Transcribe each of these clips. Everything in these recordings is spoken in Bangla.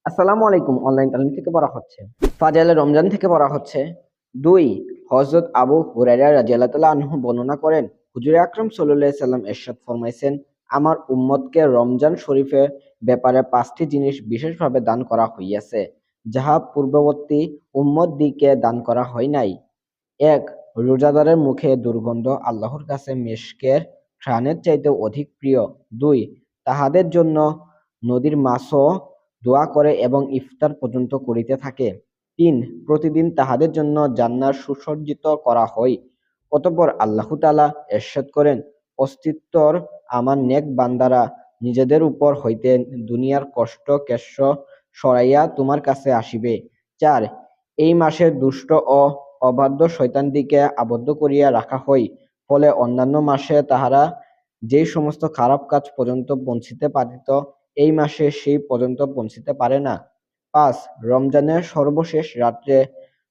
আসসালামু আলাইকুম। অনলাইন তালিম থেকে পড়া হচ্ছে। ফাজাইলে রমজান থেকে পড়া হচ্ছে। ২ হযরত আবু হুরায়রা রাদিয়াল্লাহু তাআলা আনহু বর্ণনা করেন, হুজুরে আকরাম সাল্লাল্লাহু আলাইহি সাল্লাম ইরশাদ ফরমাইছেন, আমার উম্মতকে রমজান শরীফের ব্যাপারে ৫টি জিনিস বিশেষভাবে দান করা হইয়াছে, যাহা পূর্ববর্তী উম্মতদিগকে দান করা হয় নাই। ১ রোজাদারের মুখে দুর্গন্ধ আল্লাহর কাছে মিশকের ঘ্রাণের চাইতে অধিক প্রিয়। ২ তাহাদের জন্য নদীর মাছও দোয়া করে এবং ইফতার পর্যন্ত করিতে থাকে। ৩ প্রতিদিন তাহাদের জন্য জান্নাত সুসজ্জিত করা হয়। অতঃপর আল্লাহ তাআলা ইরশাদ করেন, অস্তিত্বর আমার নেক বান্দারা নিজেদের উপর হইতে দুনিয়ার কষ্ট ক্লেশ সরাইয়া তোমার কাছে আসিবে। ৪ এই মাসে দুষ্ট ও অবাধ্য শয়তানদিগকে আবদ্ধ করিয়া রাখা হয়, ফলে অন্যান্য মাসে তাহারা যেই সমস্ত খারাপ কাজ পর্যন্ত পৌঁছিতে পারিত, এই মাসে সেই পর্যন্ত পৌঁছিতে পারে না। ৫ রমজানের সর্বশেষ রাত্রে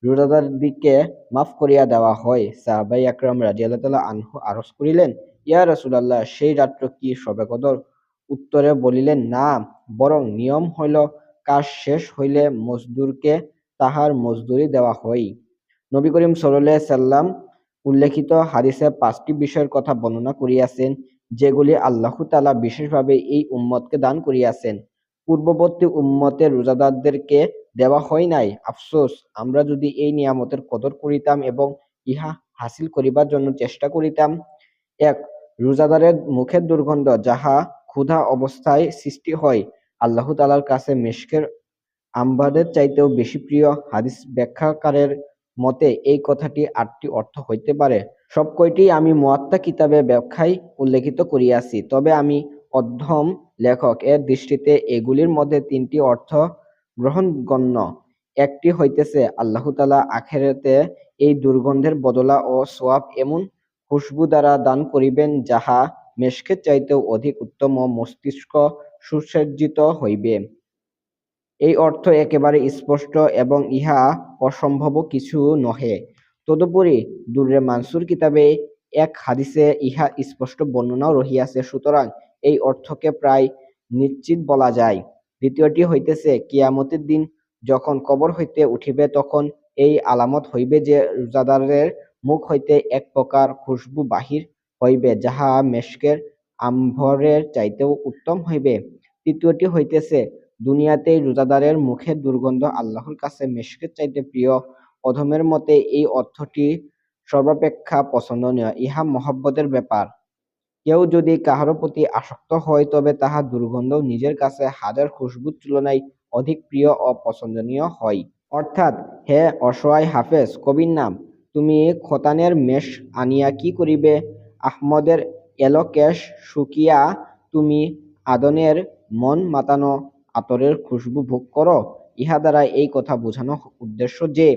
রোজাদারদিগকে মাফ করিয়া দেওয়া হয়। সাহাবায়ে আকরাম রাদিয়াল্লাহু তাআলা আনহু আরজ করিলেন, ইয়া রাসূলাল্লাহ, সেই রাত্র কি শবে কদর? উত্তরে বলিলেন, না, বরং নিয়ম হইল কাজ শেষ হইলে মজদুরকে তাহার মজদুরি দেওয়া হয়। নবী করিম সাল্লাল্লাহু আলাইহি সাল্লাম উল্লেখিত হাদিসে ৫টি বিষয়ের কথা বর্ণনা করিয়াছেন, যেগুলি আল্লাহ তাআলা বিশেষভাবে এই উম্মতকে দান করিয়াছেন। পূর্ববর্তী উম্মতের রোজাদারদেরকে দেওয়া হয় নাই। আফসোস, আমরা যদি এই নিয়ামতের কদর করিতাম এবং ইহা হাসিল করিবার জন্য চেষ্টা করিতাম। ১ রোজাদারের মুখের দুর্গন্ধ, যাহা ক্ষুধা অবস্থায় সৃষ্টি হয়, আল্লাহ তাআলার কাছে মিশকের আম্বারের চাইতেও বেশি প্রিয়। হাদিস ব্যাখ্যাকারের মতে এই কথাটি ৮টি অর্থ হইতে পারে। সব কয়টিই আমি মুয়াত্তা কিতাবে ব্যাখ্যায় উল্লেখিত করিয়াছি, তবে আমি অধ্যম লেখক এর দৃষ্টিতে এগুলির মধ্যে ৩টি অর্থ গ্রহণগণ্য। একটি হইতেছে, আল্লাহ তাআলা আখিরাতে এই দুর্গন্ধের বদলা ও সওয়াব এমন খুশবু দ্বারা দান করিবেন, যাহা মেশকের চাইতেও অধিক উত্তম ও মস্তিষ্ক সুসজ্জিত হইবে। এই অর্থ একেবারে স্পষ্ট এবং ইহা অসম্ভব কিছু নহে। তদুপরি দুররে মানসুর কিতাবে এক হাদিসে ইহা স্পষ্ট বর্ণনাও রহিয়াছে, সুতরাং এই অর্থকে প্রায় নিশ্চিত বলা যায়। দ্বিতীয়টি হইতেছে, কিয়ামতের দিন যখন কবর হইতে উঠিবে, তখন এই আলামত হইবে যে রোজাদারের মুখ হইতে এক প্রকার খুশবু বাহির হইবে, যাহা মেশকের আম্বরের চাইতেও উত্তম হইবে। তৃতীয়টি হইতেছে, দুনিয়াতেই রোজাদারের মুখের দুর্গন্ধ আল্লাহর কাছে মিশকের চাইতে প্রিয়। অধমের মতে এই অর্থটি সর্বাপেক্ষা পছন্দনীয়। ইহা মহব্বতের ব্যাপার। কেউ যদি কাহারো প্রতি আসক্ত হয়, তবে তাহার দুর্গন্ধ নিজের কাছে হাজার খুশবুর তুলনায় অধিক প্রিয় ও পছন্দনীয় হয়। অর্থাৎ, হে অসহায় হাফেজ, কবির নাম, তুমি খতানের মেষ আনিয়া কি করিবে? আহমদের এলো কেশ শুকিয়া তুমি আদনের মন মাতানো আতরের খুশবু ভোগ করো। ইহা দ্বারা এই কথা বোঝানো উদ্দেশ্য যে,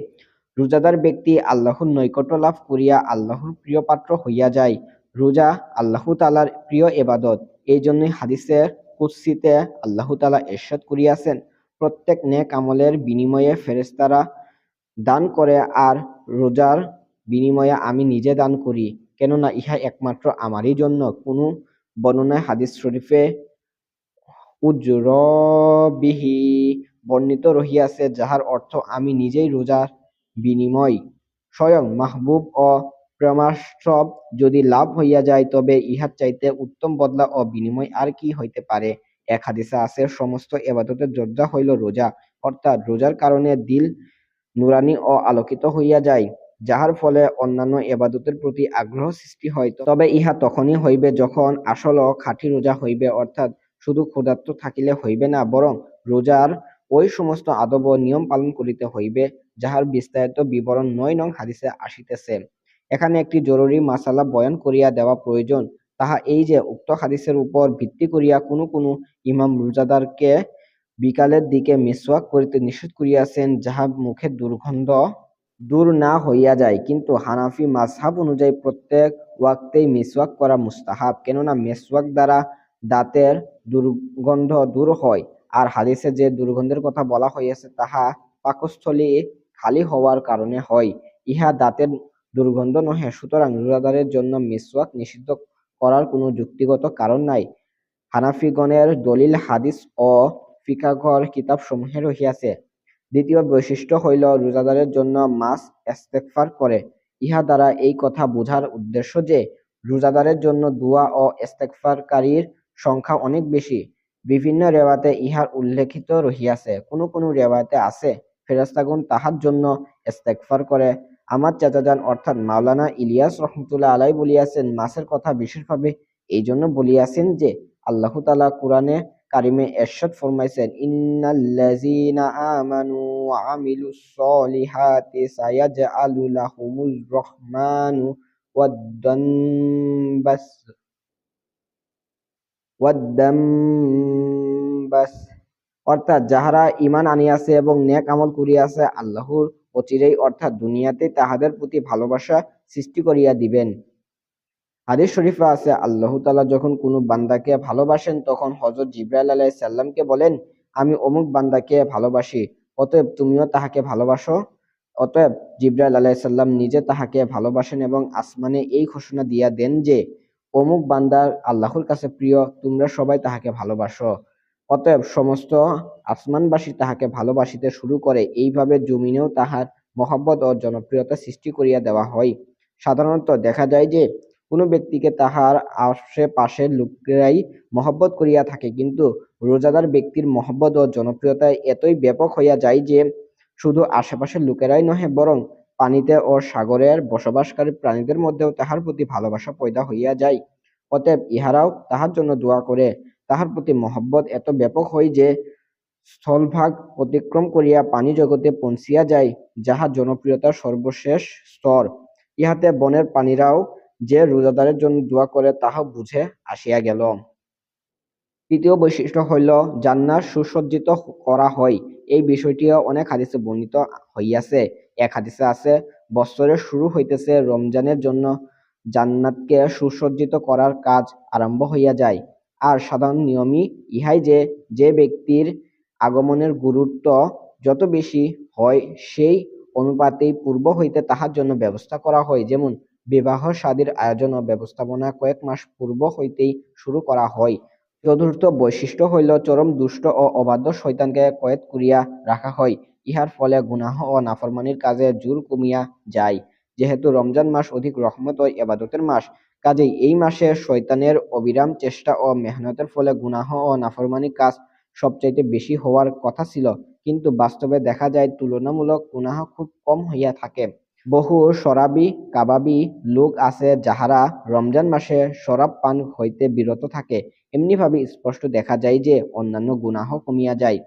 রোজাদার ব্যক্তি আল্লাহর নৈকট্য লাভ করিয়া আল্লাহর প্রিয় পাত্র হইয়া যায়। রোজা আল্লাহ তাআলার প্রিয় ইবাদত। এই জন্যই হাদিসে কুদসিতে আল্লাহ তাআলা ইরশাদ করিয়াছেন, প্রত্যেক নেক আমলের বিনিময়ে ফেরেশতারা দান করে, আর রোজার বিনিময়ে আমি নিজে দান করি, কেননা ইহা একমাত্র আমারই জন্য। কোন বর্ণনায় হাদিস শরীফে উজরবিহি বর্ণিত রহিয়াছে, যাহার অর্থ আমি নিজেই রোজার বিনিময়। স্বয়ং মাহবুব ও প্রেমাস্পদ যদি লাভ হইয়া যায়, তবে ইহার চাইতে উত্তম বদলা ও বিনিময় আর কি হইতে পারে? এক হাদিসে আছে, সমস্ত ইবাদতের যোদ্ধা হইল রোজা, অর্থাৎ রোজার কারণে দিল নুরানি ও আলোকিত হইয়া যায়, যাহার ফলে অন্যান্য ইবাদতের প্রতি আগ্রহ সৃষ্টি হয়। তবে ইহা তখনই হইবে যখন আসল ও খাঁটি রোজা হইবে, অর্থাৎ শুধু ক্ষুধার্ত থাকিলে হইবে না, বরং রোজার ওই সমস্ত আদব ও নিয়ম পালন করিতে হইবে, যাহার বিস্তারিত বিবরণ ৯ নং হাদিসে আসিতেছে। এখানে একটি জরুরি মাসালা বয়ান করিয়া দেওয়া প্রয়োজন। তাহা এই যে, উক্ত হাদিসের উপর ভিত্তি করিয়া কোনো কোনো ইমাম রোজাদারকে বিকালের দিকে মিসওয়াক করিতে নিষেধ করিয়াছেন, যাহা মুখের দুর্গন্ধ দূর না হইয়া যায়। কিন্তু হানাফি মাযহাব অনুযায়ী প্রত্যেক ওয়াক্তেই মিসওয়াক করা মুস্তাহাব, কেননা মিসওয়াক দ্বারা দাঁতের দুর্গন্ধ দূর হয়। আর হাদিসে যে দুর্গন্ধের কথা বলা হইয়াছে, তাহা পাকস্থলী খালি হওয়ার কারণে হয়, ইহা দাঁতের দুর্গন্ধ নহে। সুতরাং রোজাদারের জন্য মিসওয়াক নিষিদ্ধ করার কোনো যুক্তিগত কারণ নাই। হানাফিগণের দলিল হাদিস ও ফিকাহর কিতাবসমূহে রহিয়াছে। দ্বিতীয় বৈশিষ্ট্য হইল রোজাদারের জন্য মাস ইস্তেগফার করে। ইহা দ্বারা এই কথা বোঝার উদ্দেশ্য যে রোজাদারের জন্য দোয়া ও ইস্তেগফারকারীর সংখ্যা অনেক বেশি। বিভিন্ন রেওয়াতে ইহার উল্লেখিত রহিয়াছে। কোনো কোনো রেওয়াতে আছে ফেরেশতাগণ তাহার জন্য ইস্তেগফার করে। আমার চাচাজান অর্থাৎ মাওলানা ইলিয়াস রহমতুল্লাহ আলাই বলিয়াছেন, মাসের কথা বিশেষভাবে এই জন্য বলিয়াছেন যে আল্লাহ তাআলা কুরআনে কারিমে এরশাদ ফরমাইছেন, ইন্নাল্লাযীনা আমানু ওয়া আমিলুস সলিহাতি সায়াজআলু লাহুমুর রহমানু ওয়াদ-দাম্বাস ওয়াদ-দাম্বাস অর্থাৎ যাহারা ঈমান আনিয়াছে এবং নেক আমল করিয়াছে আল্লাহর অচিরেই অর্থাৎ দুনিয়াতে তাহাদের প্রতি ভালোবাসা সৃষ্টি করিয়া দিবেন। হাদিস শরীফে আছে আল্লাহ তাআলা যখন কোনো বান্দাকে ভালোবাসেন তখন হযরত জিবরাইল আলাইহিস সালামকে বলেন, আমি অমুক বান্দাকে ভালোবাসি, অতএব তুমিও তাহাকে ভালোবাসো। অতএব জিবরাইল আলাইহিস সালাম নিজে তাহাকে ভালোবাসেন এবং আসমানে এই ঘোষণা দিয়া দেন যে অমুক বান্দার আল্লাহর কাছে প্রিয়, তোমরা সবাই তাহাকে ভালোবাসো। অতএব সমস্ত আসমানবাসী তাহাকে ভালোবাসিতে শুরু করে। এইভাবে জমিনেও তাহার মহব্বত ও জনপ্রিয়তা সৃষ্টি করিয়া দেওয়া হয়। সাধারণত দেখা যায় যে কোনো ব্যক্তিকে তাহার আশেপাশের লোকেরাই মহব্বত করিয়া থাকে, কিন্তু রোজাদার ব্যক্তির মহব্বত ও জনপ্রিয়তা এতই ব্যাপক হইয়া যায় যে শুধু আশেপাশের লোকেরাই নহে বরং পানিতে ও সাগরের বসবাসকারী প্রাণীদের মধ্যেও তাহার প্রতি ভালোবাসা পয়দা হইয়া যায়। অতএব ইহারাও তাহার জন্য দোয়া করে। তাহার প্রতি মহব্বত এত ব্যাপক হয় যে স্থলভাগ অতিক্রম করিয়া পানি জগতে পৌঁছিয়া যায়, যাহা জনপ্রিয়তার সর্বশেষ স্তর। ইহাতে বনের প্রাণীরাও যে রোজাদারের জন্য দোয়া করে তাহা বুঝে আসিয়া গেল। তৃতীয় বৈশিষ্ট্য হইল জান্নাত সুসজ্জিত করা হয়। এই বিষয়টিও অনেক হাদিসে বর্ণিত হইয়াছে। এক হাদিসে আছে, বৎসরের শুরু হইতেছে রমজানের জন্য জান্নাতকে সুসজ্জিত করার কাজ আরম্ভ হইয়া যায়। আর সাধারণ নিয়মই ইহাই যে যে ব্যক্তির আগমনের গুরুত্ব যত বেশি হয় সেই অনুপাতেই পূর্ব হইতে তাহার জন্য ব্যবস্থা করা হয়। যেমন বিবাহ শাদীর আয়োজন ও ব্যবস্থাপনা কয়েক মাস পূর্ব হইতেই শুরু করা হয়। চতুর্থ বৈশিষ্ট্য হইল চরম দুষ্ট ও অবাধ্য শয়তানকে কয়েদ করিয়া রাখা হয়। ইহার ফলে গুনাহ ও নাফরমানির কাজে জোর কমিয়া যায়। যেহেতু রমজান মাস অধিক রহমত ও ইবাদতের মাস, কাজেই এই মাসে শয়তানের অবিরাম চেষ্টা ও মেহনতের ফলে গুনাহ ও নাফরমানির কাজ সবচাইতে বেশি হওয়ার কথা ছিল, কিন্তু বাস্তবে দেখা যায় তুলনামূলক গুনাহ খুব কম হইয়া থাকে। বহু শরাবী কাবাবী লোক আছে যাহারা রমজান মাসে শরাব পান হইতে বিরত থাকে। এমনিভাবে স্পষ্ট দেখা যায় যে অন্যান্য গুনাহ কমিয়া যায়।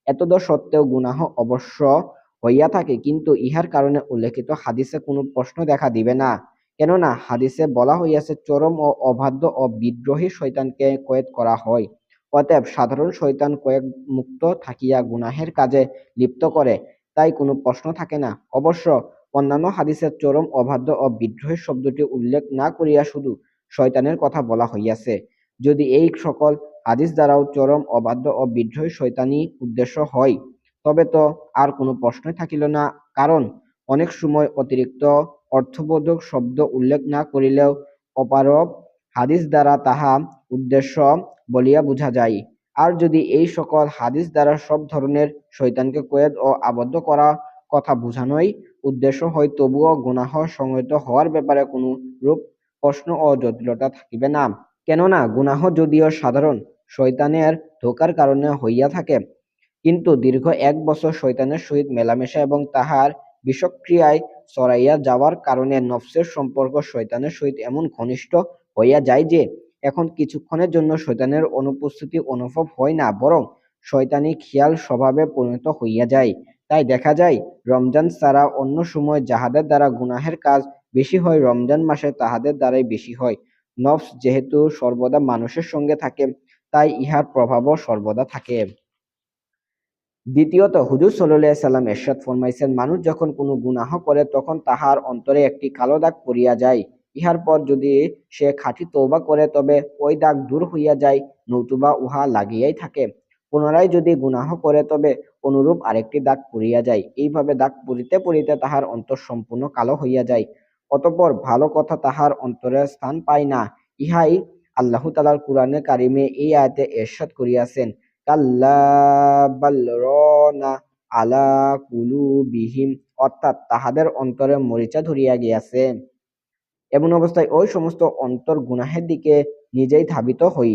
এতদ সত্ত্বেও গুনাহ অবশ্য হইয়া থাকে, কিন্তু ইহার কারণে উল্লেখিত হাদিসে কোনো প্রশ্ন দেখা দিবে না। কেননা হাদিসে বলা হইয়াছে চরম ও অবাধ্য ও বিদ্রোহী শয়তানকে কয়েদ করা হয়। অতএব সাধারণ শয়তান কয়েদ মুক্ত থাকিয়া গুনাহের কাজে লিপ্ত করে, তাই কোনো প্রশ্ন থাকে না। অবশ্য অন্যান্য হাদিসে চরম অবাধ্য ও বিদ্রোহী শব্দটি উল্লেখ না করিয়া শুধু শয়তানের কথা বলা হইয়াছে। যদি এই সকল হাদিস দ্বারাও চরম অবাধ্য ও বিদ্রোহী শয়তানি উদ্দেশ্য হয়, তবে তো আর কোনো প্রশ্নই থাকিল না। কারণ অনেক সময় অতিরিক্ত অর্থবোধক শব্দ উল্লেখ না করিলেও অপারব হাদিস দ্বারা তাহা উদ্দেশ্য বলিয়া বুঝা যায়। আর যদি এই সকল হাদিস দ্বারা সব ধরনের শয়তানকে কয়েদ ও আবদ্ধ করা কথা বুঝানোই উদ্দেশ্য হয়, তবুও গুনাহ সংগঠিত হওয়ার ব্যাপারে কোনো রূপ প্রশ্ন ও জটিলতা থাকিবে না। কেননা গুনাহ যদিও সাধারণ শয়তানের ধোঁকার কারণে হইয়া থাকে, কিন্তু দীর্ঘ ১ বছর শয়তানের সহিত মেলামেশা এবং তাহার বিষক্রিয়ায় ছড়াইয়া যাওয়ার কারণে নফসের সম্পর্ক শয়তানের সহিত এমন ঘনিষ্ঠ হইয়া যায় যে এখন কিছুক্ষণের জন্য শয়তানের অনুপস্থিতি অনুভব হয় না, বরং শয়তানি খেয়াল স্বভাবে পরিণত হইয়া যায়। তাই দেখা যায় রমজান ছাড়া অন্য সময় যাহাদের দ্বারা গুনাহের কাজ বেশি হয়, রমজান মাসে তাহাদের দ্বারাই বেশি হয়। নফস যেহেতু সর্বদা মানুষের সঙ্গে থাকে, তাই ইহার প্রভাবও সর্বদা থাকে। দ্বিতীয়ত হুজুর সাল্লাল্লাহু আলাইহি সাল্লাম ইরশাদ ফরমাইছেন, মানুষ যখন কোনো গুনাহ করে তখন তাহার অন্তরে একটি কালো দাগ পড়িয়া যায়। ইহার পর যদি সে খাঁটি তওবা করে তবে ওই দাগ দূর হইয়া যায়, নতুবা উহা লাগিয়াই থাকে। পুনরায় যদি গুনাহ করে তবে অনুরূপ আরেকটি দাগ পড়িয়া যায়। এইভাবে দাগ পড়িতে পড়িতে তাহার অন্তর সম্পূর্ণ কালো হইয়া যায়। অতঃপর ভালো কথা তাহার অন্তরে স্থান পায় না। ইহাই আল্লাহ তাআলার কুরআনে কারিমে এই আয়াতে ইরশাদ করিয়াছেন, কাল্লা বাল রানা আলা কুলুবিহিম, অর্থাৎ তাহাদের অন্তরে মরিচা ধরিয়া গিয়াছে। এমন অবস্থায় ওই সমস্ত অন্তর গুনাহের দিকে নিজেই ধাবিত হই।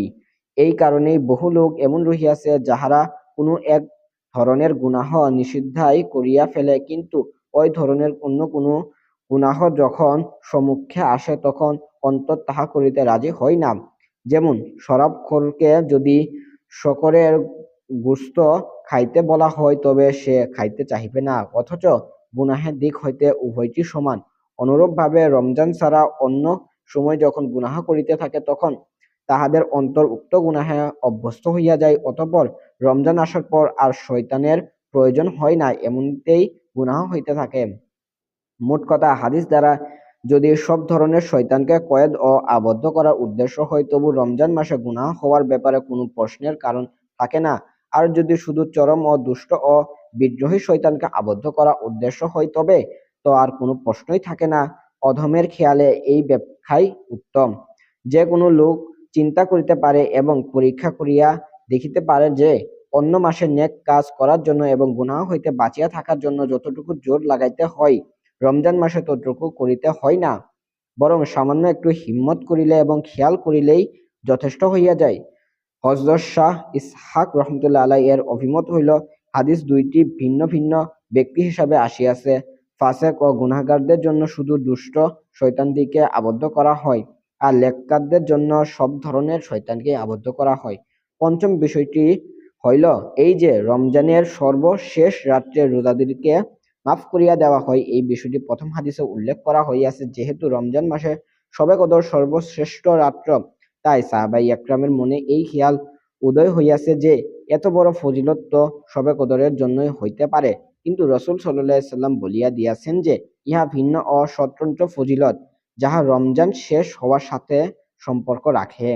এই কারণেই বহু লোক এমন রহিয়াছে যাহারা কোনো এক ধরনের গুনাহ নিষিদ্ধাই করিয়া ফেলে, কিন্তু ওই ধরনের অন্য কোনো গুনাহ যখন সম্মুখে আসে তখন অন্তর তাহা করিতে রাজি হয় না। যেমন শরাবখোরকে যদি শকরের গোশত খাইতে বলা হয় তবে সে খাইতে চাহিবে না, অথচ গুনাহের দিক হইতে উভয়টি সমান। অনুরূপভাবে রমজান ছাড়া অন্য সময় যখন গুনাহ করিতে থাকে তখন তাহাদের অন্তর উক্ত গুনাহে অভ্যস্ত হইয়া যায়, অতঃপর রমজান আসার পর আর শয়তানের প্রয়োজন হয় না, এমনিতেই গুনাহ হইতে থাকে। মোট কথা, হাদিস দ্বারা যদি সব ধরনের শয়তানকে কয়েদ ও আবদ্ধ করার উদ্দেশ্য হয় তবু রমজান মাসে গুনাহ হওয়ার ব্যাপারে কোনো প্রশ্নের কারণ থাকে না। আর যদি শুধু চরম ও দুষ্ট ও বিদ্রোহী শয়তানকে আবদ্ধ করার উদ্দেশ্য হয় তবে তো আর কোনো প্রশ্নই থাকে না। অধমের খেয়ালে এই ব্যাখ্যাই উত্তম। যে কোনো লোক চিন্তা করিতে পারে এবং পরীক্ষা করিয়া দেখিতে পারে যে অন্য মাসে নেক কাজ করার জন্য এবং গুনাহ হইতে বাঁচিয়া থাকার জন্য যতটুকু জোর লাগাইতে হয় রমজান মাসে ততটুকু করিতে হয় না, বরং সামান্য একটু হিম্মত করিলে এবং খেয়াল করিলেই যথেষ্ট হইয়া যায়। হযরত শাহ ইসহাক রহমতুল্লাহ আলাইহি এর অভিমত হইল, হাদিস দুইটি ভিন্ন ভিন্ন ব্যক্তি হিসাবে আসিয়াছে। ফাসেক ও গুনাহগারদের জন্য শুধু দুষ্ট শয়তানদিকে আবদ্ধ করা হয়, আর নেককারদের জন্য সব ধরনের শয়তানকে আবদ্ধ করা হয়। পঞ্চম বিষয়টি হইল এই যে রমজানের সর্বশেষ রাত্রে রোজাদারকে মাফ করিয়া দেওয়া হয়। এই বিষয়টি প্রথম হাদিসে উল্লেখ করা হইয়াছে। যেহেতু রমজান মাসে শবে কদর সর্বশ্রেষ্ঠ রাত্র, তাই সাহাবায়ে একরামের মনে এই খেয়াল উদয় হইয়াছে যে এত বড় ফজিলত তো শবে কদরের জন্যই হইতে পারে, কিন্তু রাসূল সাল্লাল্লাহু আলাইহি সাল্লাম বলিয়া দিয়াছেন যে ইহা ভিন্ন ও স্বতন্ত্র ফজিলত, যাহা রমজান শেষ হওয়ার সাথে সম্পর্ক রাখে।